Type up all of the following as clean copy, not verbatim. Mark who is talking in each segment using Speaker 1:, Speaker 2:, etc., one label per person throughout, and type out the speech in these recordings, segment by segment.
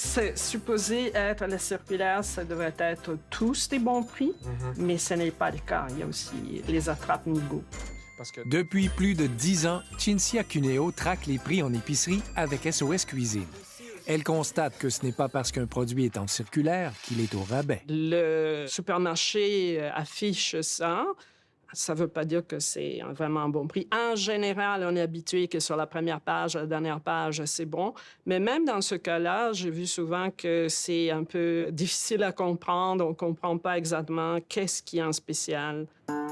Speaker 1: C'est supposé être la circulaire, ça devrait être tous des bons prix, mais ce n'est pas le cas. Il y a aussi les attrape-niveaux.
Speaker 2: Depuis plus de 10 ans, Cinzia Cuneo traque les prix en épicerie avec SOS Cuisine. Elle constate que ce n'est pas parce qu'un produit est en circulaire qu'il est au rabais.
Speaker 1: Le supermarché affiche ça. Ça ne veut pas dire que c'est vraiment un bon prix. En général, on est habitué que sur la première page, la dernière page, c'est bon. Mais même dans ce cas-là, j'ai vu souvent que c'est un peu difficile à comprendre. On ne comprend pas exactement qu'est-ce qui est en spécial.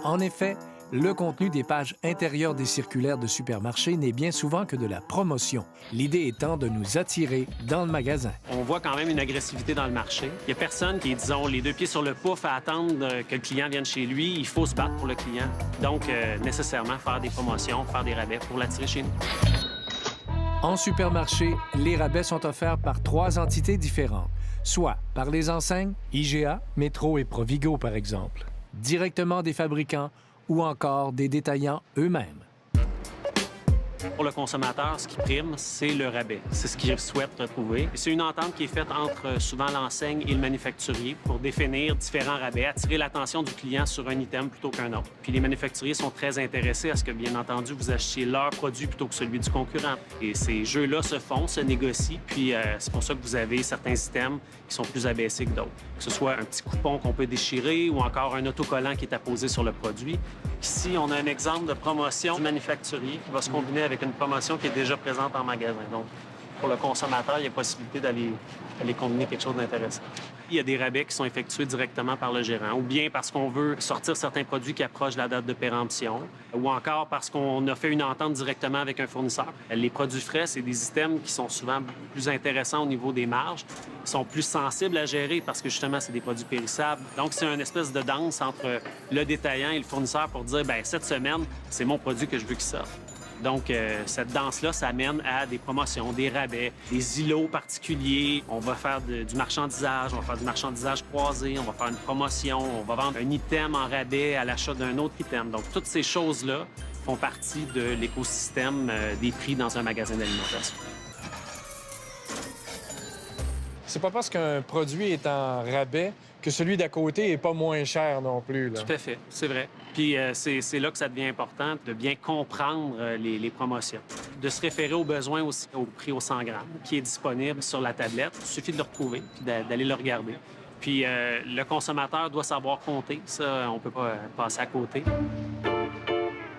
Speaker 2: En effet, le contenu des pages intérieures des circulaires de supermarché n'est bien souvent que de la promotion, l'idée étant de nous attirer dans le magasin.
Speaker 3: On voit quand même une agressivité dans le marché. Il n'y a personne qui est, disons, les deux pieds sur le pouf à attendre que le client vienne chez lui. Il faut se battre pour le client. Donc, nécessairement, faire des promotions, faire des rabais pour l'attirer chez nous.
Speaker 2: En supermarché, les rabais sont offerts par 3 entités différentes, soit par les enseignes, IGA, Métro et Provigo, par exemple, directement des fabricants ou encore des détaillants eux-mêmes.
Speaker 3: Pour le consommateur, ce qui prime, c'est le rabais. C'est ce qu'il souhaite retrouver. C'est une entente qui est faite entre souvent l'enseigne et le manufacturier pour définir différents rabais, attirer l'attention du client sur un item plutôt qu'un autre. Puis les manufacturiers sont très intéressés à ce que, bien entendu, vous achetiez leur produit plutôt que celui du concurrent. Et ces jeux-là se font, se négocient, puis c'est pour ça que vous avez certains items qui sont plus abaissés que d'autres. Que ce soit un petit coupon qu'on peut déchirer ou encore un autocollant qui est apposé sur le produit. Ici, on a un exemple de promotion du manufacturier qui va se combiner avec une promotion qui est déjà présente en magasin. Donc, pour le consommateur, il y a possibilité d'aller combiner quelque chose d'intéressant. Il y a des rabais qui sont effectués directement par le gérant, ou bien parce qu'on veut sortir certains produits qui approchent la date de péremption, ou encore parce qu'on a fait une entente directement avec un fournisseur. Les produits frais, c'est des items qui sont souvent plus intéressants au niveau des marges, qui sont plus sensibles à gérer parce que justement, c'est des produits périssables. Donc, c'est une espèce de danse entre le détaillant et le fournisseur pour dire, bien, cette semaine, c'est mon produit que je veux qu'il sorte. Donc, cette danse-là, ça amène à des promotions, des rabais, des îlots particuliers. On va faire du marchandisage, on va faire du marchandisage croisé, on va faire une promotion, on va vendre un item en rabais à l'achat d'un autre item. Donc, toutes ces choses-là font partie de l'écosystème des prix dans un magasin d'alimentation.
Speaker 4: C'est pas parce qu'un produit est en rabais que celui d'à côté est pas moins cher non plus, là.
Speaker 3: Tout à fait, c'est vrai. Puis c'est là que ça devient important de bien comprendre les promotions. De se référer aux besoins aussi, au prix au 100 grammes qui est disponible sur la tablette. Il suffit de le retrouver puis d'aller le regarder. Puis le consommateur doit savoir compter. Ça, on peut pas passer à côté.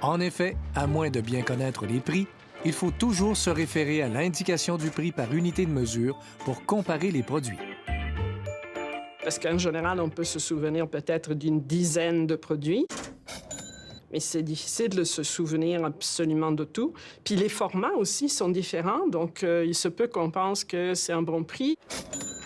Speaker 2: En effet, à moins de bien connaître les prix, il faut toujours se référer à l'indication du prix par unité de mesure pour comparer les produits.
Speaker 1: Parce qu'en général, on peut se souvenir peut-être d'une dizaine de produits. Mais c'est difficile de se souvenir absolument de tout. Puis les formats aussi sont différents, donc il se peut qu'on pense que c'est un bon prix.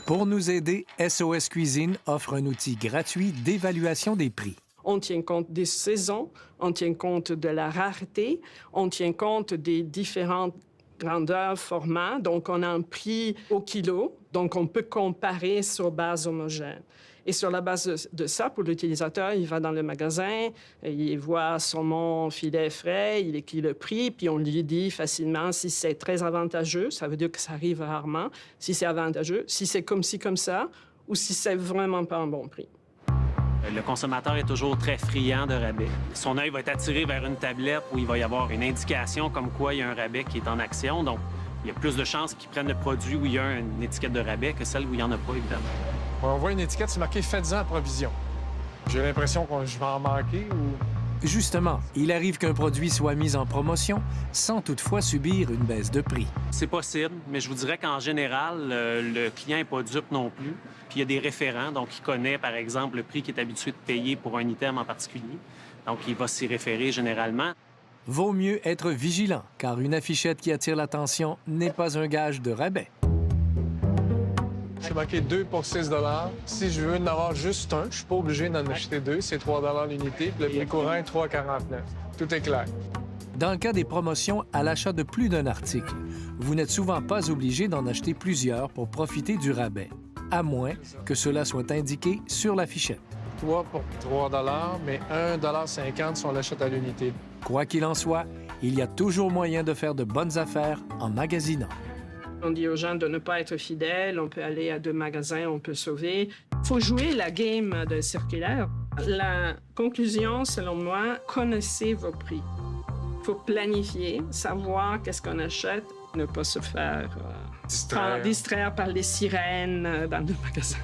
Speaker 2: Pour nous aider, SOS Cuisine offre un outil gratuit d'évaluation des prix.
Speaker 1: On tient compte des saisons, on tient compte de la rareté, on tient compte des différentes grandeurs, formats. Donc, on a un prix au kilo, donc on peut comparer sur base homogène. Et sur la base de ça, pour l'utilisateur, il va dans le magasin, il voit saumon, filet frais, il écrit le prix, puis on lui dit facilement si c'est très avantageux, ça veut dire que ça arrive rarement, si c'est avantageux, si c'est comme ci, comme ça, ou si c'est vraiment pas un bon prix.
Speaker 3: Le consommateur est toujours très friand de rabais. Son œil va être attiré vers une tablette où il va y avoir une indication comme quoi il y a un rabais qui est en action. Donc, il y a plus de chances qu'ils prennent le produit où il y a une étiquette de rabais que celle où il n'y en a pas, évidemment.
Speaker 4: On voit une étiquette, c'est marqué « Faites-en à provision ». J'ai l'impression que je vais en manquer ou...
Speaker 2: Justement, il arrive qu'un produit soit mis en promotion sans toutefois subir une baisse de prix.
Speaker 3: C'est possible, mais je vous dirais qu'en général, le client n'est pas dupe non plus. Puis il y a des référents, donc il connaît, par exemple, le prix qu'il est habitué de payer pour un item en particulier. Donc il va s'y référer généralement.
Speaker 2: Vaut mieux être vigilant, car une affichette qui attire l'attention n'est pas un gage de rabais.
Speaker 4: C'est marqué 2 pour 6 $. Si je veux en avoir juste un, je suis pas obligé d'en acheter 2. C'est 3 $ l'unité. Puis le prix courant est 3,49 $. Tout est clair.
Speaker 2: Dans le cas des promotions à l'achat de plus d'un article, vous n'êtes souvent pas obligé d'en acheter plusieurs pour profiter du rabais, à moins que cela soit indiqué sur l'affichette.
Speaker 4: 3 pour 3 $, mais 1,50 $ si on l'achète à l'unité.
Speaker 2: Quoi qu'il en soit, il y a toujours moyen de faire de bonnes affaires en magasinant.
Speaker 1: On dit aux gens de ne pas être fidèles, on peut aller à 2 magasins, on peut sauver. Il faut jouer la game de circulaire. La conclusion, selon moi, connaissez vos prix. Il faut planifier, savoir qu'est-ce qu'on achète, ne pas se faire distraire par les sirènes dans le magasin.